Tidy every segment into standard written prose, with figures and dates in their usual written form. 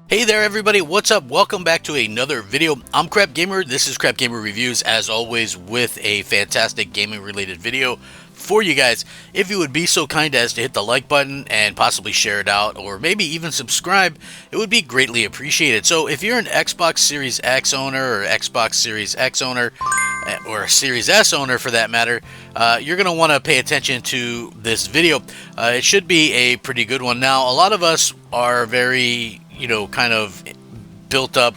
Hey there everybody, what's up? Welcome back to another video. I'm Crap Gamer, this is Crap Gamer Reviews, as always with a fantastic gaming related video for you guys. If you would be so kind as to hit the like button and possibly share it out, or maybe even subscribe, it would be greatly appreciated. So if you're an Xbox Series X owner or Xbox Series X owner, or a Series S owner for that matter, you're going to want to pay attention to this video. It should be a pretty good one. Now, a lot of us are very kind of built up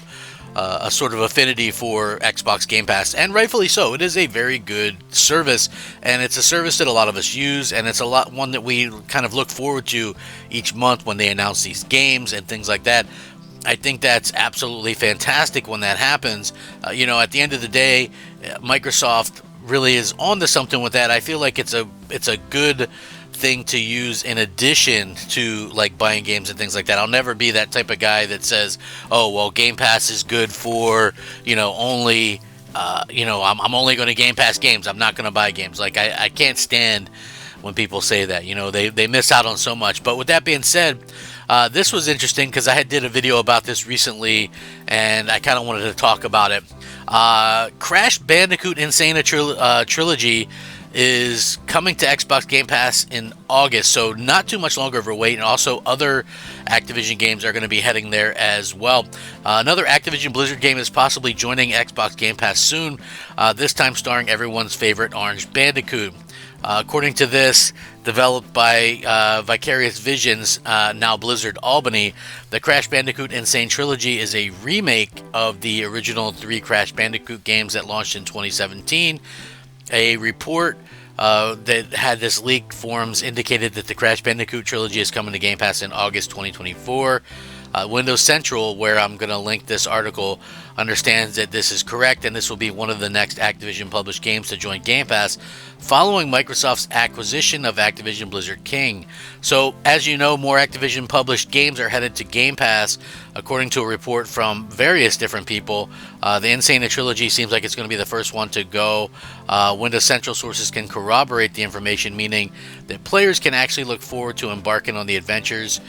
a sort of affinity for Xbox Game Pass, and rightfully so. It is a very good service, and it's a service that a lot of us use, and it's one that we kind of look forward to each month when they announce these games and things like that. I think that's absolutely fantastic when that happens. At the end of the day, Microsoft really is onto something with that. I feel like it's a good thing to use in addition to like buying games and things like that. I'll never be that type of guy that says, "Oh, well, Game Pass is good for only I'm only going to Game Pass games. I'm not going to buy games." Like I can't stand when people say that. They miss out on so much. But with that being said, this was interesting because I did a video about this recently, and I kind of wanted to talk about it. Crash Bandicoot Insane Trilogy is coming to Xbox Game Pass in August, so not too much longer of a wait, and also other Activision games are going to be heading there as well. Another Activision Blizzard game is possibly joining Xbox Game Pass soon, this time starring everyone's favorite Orange Bandicoot. According to this, developed by Vicarious Visions, now Blizzard Albany, the Crash Bandicoot Insane Trilogy is a remake of the original 3 Crash Bandicoot games that launched in 2017. A report that had this leaked forums indicated that the Crash Bandicoot trilogy is coming to Game Pass in August 2024. Windows Central, where I'm going to link this article, understands that this is correct, and this will be one of the next Activision published games to join Game Pass following Microsoft's acquisition of Activision Blizzard King. So, as you know, more Activision published games are headed to Game Pass, according to a report from various different people. The Insane Trilogy seems like it's going to be the first one to go. Windows Central sources can corroborate the information, meaning that players can actually look forward to embarking on the adventures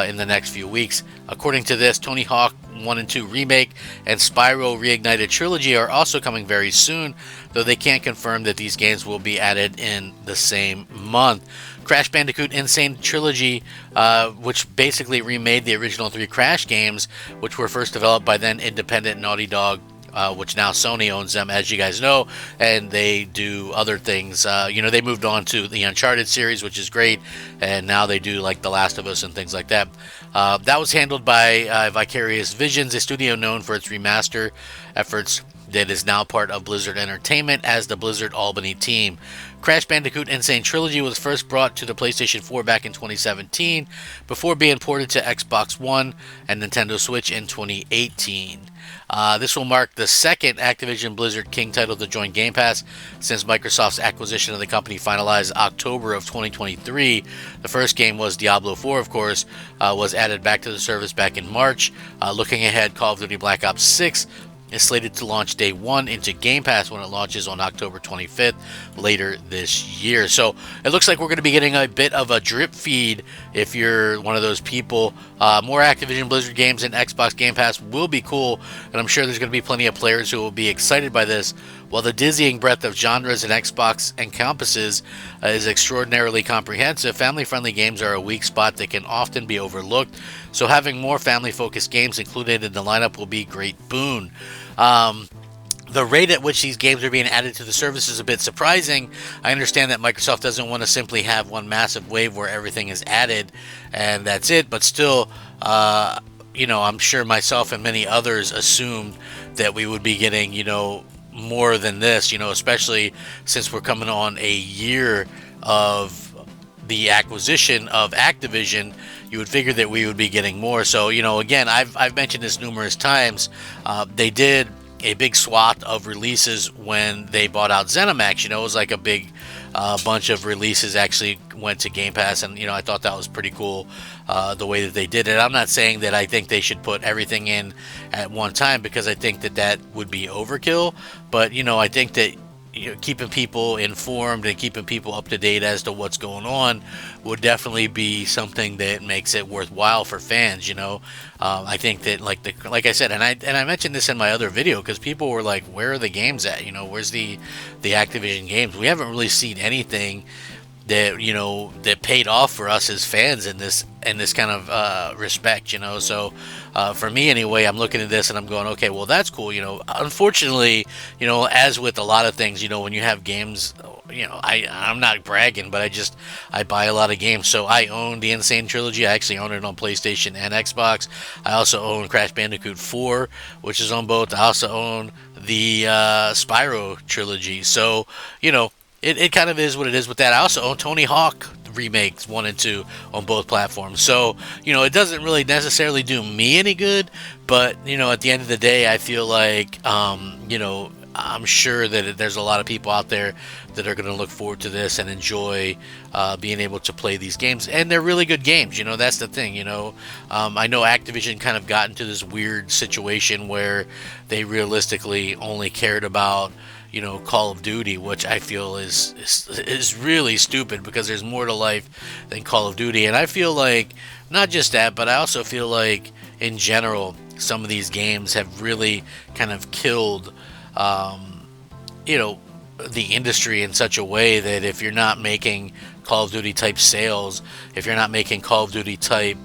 in the next few weeks. According to this, Tony Hawk 1 and 2 Remake and Spyro Reignited Trilogy are also coming very soon, though they can't confirm that these games will be added in the same month. Crash Bandicoot Insane Trilogy, which basically remade the original 3 Crash games, which were first developed by then independent Naughty Dog, which now Sony owns them, as you guys know, and they do other things. They moved on to the Uncharted series, which is great, and now they do like The Last of Us and things like that. That was handled by Vicarious Visions, a studio known for its remaster efforts that is now part of Blizzard Entertainment as the Blizzard Albany team. Crash Bandicoot Insane Trilogy was first brought to the PlayStation 4 back in 2017, before being ported to Xbox One and Nintendo Switch in 2018. This will mark the second Activision Blizzard King title to join Game Pass since Microsoft's acquisition of the company finalized October of 2023. The first game was Diablo 4, of course, was added back to the service back in March. Looking ahead, Call of Duty Black Ops 6 is slated to launch day 1 into Game Pass when it launches on October 25th later this year. So it looks like we're going to be getting a bit of a drip feed if you're one of those people. More Activision Blizzard games in Xbox Game Pass will be cool, and I'm sure there's going to be plenty of players who will be excited by this. While the dizzying breadth of genres in Xbox encompasses is extraordinarily comprehensive, family-friendly games are a weak spot that can often be overlooked, so having more family-focused games included in the lineup will be a great boon. The rate at which these games are being added to the service is a bit surprising. I understand that Microsoft doesn't want to simply have one massive wave where everything is added and that's it, but still, I'm sure myself and many others assumed that we would be getting, more than this, especially since we're coming on a year of the acquisition of Activision. You would figure that we would be getting more. So, again, I've mentioned this numerous times. They did a big swath of releases when they bought out ZeniMax. It was like a big bunch of releases actually went to Game Pass, and I thought that was pretty cool, the way that they did it. I'm not saying that I think they should put everything in at one time, because I think that would be overkill, but I think that keeping people informed and keeping people up to date as to what's going on would definitely be something that makes it worthwhile for fans. I think that like I said, and I mentioned this in my other video because people were like, "Where are the games at? Where's the Activision games?" We haven't really seen anything that paid off for us as fans in this kind of respect. So for me anyway, I'm looking at this and I'm going, okay, well, that's cool. Unfortunately, as with a lot of things, when you have games, I'm not bragging, but I buy a lot of games. So I own the Insane Trilogy. I actually own it on PlayStation and Xbox. I also own Crash Bandicoot 4, which is on both. I also own the Spyro trilogy. So it kind of is what it is with that. I also own Tony Hawk remakes 1 and 2 on both platforms. So, it doesn't really necessarily do me any good, but, at the end of the day, I feel like, I'm sure that there's a lot of people out there that are going to look forward to this and enjoy being able to play these games. And they're really good games, that's the thing, I know Activision kind of got into this weird situation where they realistically only cared about Call of Duty, which I feel is really stupid because there's more to life than Call of Duty. And I feel like not just that, but I also feel like in general, some of these games have really kind of killed, the industry in such a way that if you're not making Call of Duty type sales, if you're not making Call of Duty type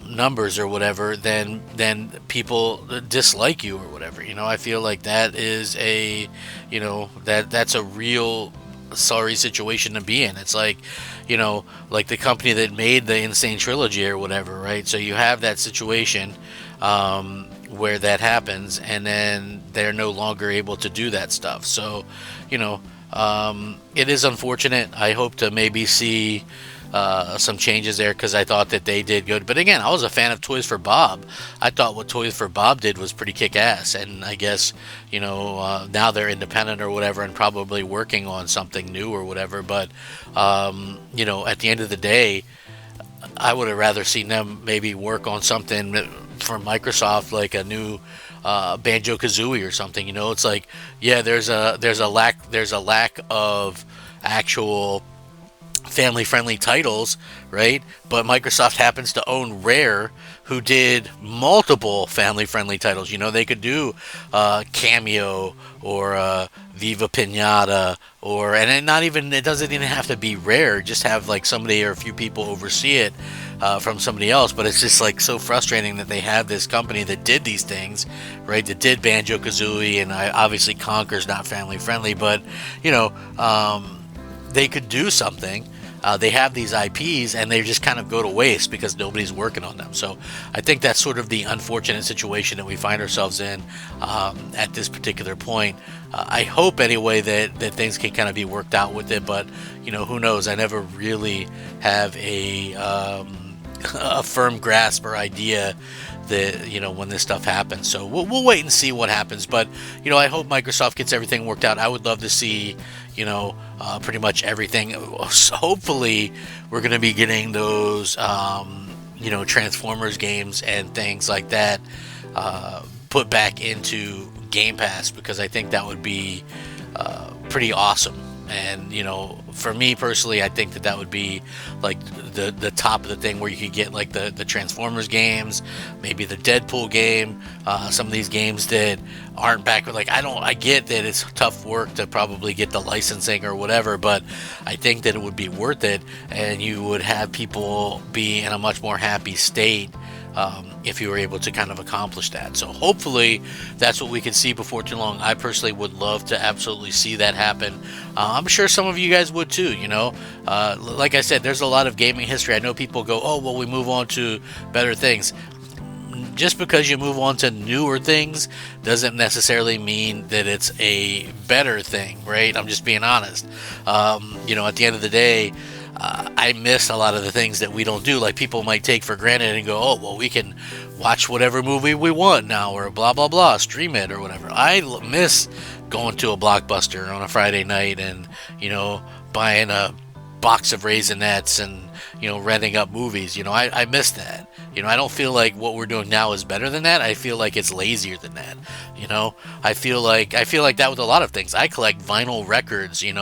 numbers or whatever, then people dislike you or whatever. I feel like that is that's a real sorry situation to be in. It's like, like the company that made the Insane Trilogy or whatever, right? So you have that situation where that happens, and then they're no longer able to do that stuff. So, it is unfortunate. I hope to maybe see some changes there because I thought that they did good. But again, I was a fan of Toys for Bob. I thought what Toys for Bob did was pretty kick-ass. And I guess, now they're independent or whatever and probably working on something new or whatever. But, at the end of the day, I would have rather seen them maybe work on something for Microsoft, like a new Banjo-Kazooie or something. It's like, yeah, there's a lack of actual family-friendly titles, right? But Microsoft happens to own Rare, who did multiple family-friendly titles. They could do Cameo or Viva Pinata, it doesn't even have to be Rare. Just have like somebody or a few people oversee it from somebody else. But it's just like so frustrating that they have this company that did these things, right? That did Banjo-Kazooie, and obviously Conker's not family-friendly, but they could do something. They have these IPs and they just kind of go to waste because nobody's working on them. So I think that's sort of the unfortunate situation that we find ourselves in at this particular point. I hope anyway that things can kind of be worked out with it, but who knows? I never really have a firm grasp or idea that when this stuff happens. So we'll wait and see what happens. But I hope Microsoft gets everything worked out. I would love to see pretty much everything. Hopefully we're going to be getting those Transformers games and things like that put back into Game Pass, because I think that would be pretty awesome. And for me personally, I think that would be like the top of the thing, where you could get like the Transformers games, maybe the Deadpool game, some of these games that aren't back with, like, I get that it's tough work to probably get the licensing or whatever, but I think that it would be worth it, and you would have people be in a much more happy state if you were able to kind of accomplish that. So hopefully that's what we can see before too long. I personally would love to absolutely see that happen. I'm sure some of you guys would too, like I said, there's a lot of gaming history. I know people go, oh, well, we move on to better things. Just because you move on to newer things doesn't necessarily mean that it's a better thing, right? I'm just being honest. At the end of the day, I miss a lot of the things that we don't do. Like, people might take for granted and go, oh, well, we can watch whatever movie we want now, or blah, blah, blah, stream it or whatever. I miss going to a Blockbuster on a Friday night and, buying a box of Raisinets and, renting up movies. I miss that. I don't feel like what we're doing now is better than that. I feel like it's lazier than that. I feel like that with a lot of things. I collect vinyl records. I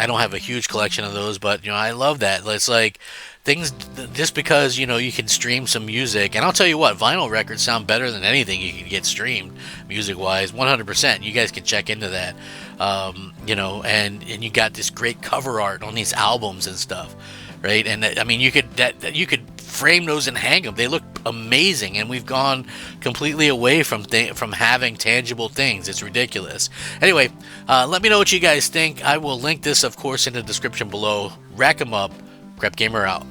don't have a huge collection of those, but I love that. It's like things, just because you can stream some music, and I'll tell you what, vinyl records sound better than anything you can get streamed music wise, 100%. You guys can check into that. And you got this great cover art on these albums and stuff, right? And you could frame those and hang them. They look amazing, and we've gone completely away from having tangible things. It's ridiculous. Anyway, let me know what you guys think. I will link this, of course, in the description below. Rack 'em up. Crap Gamer out.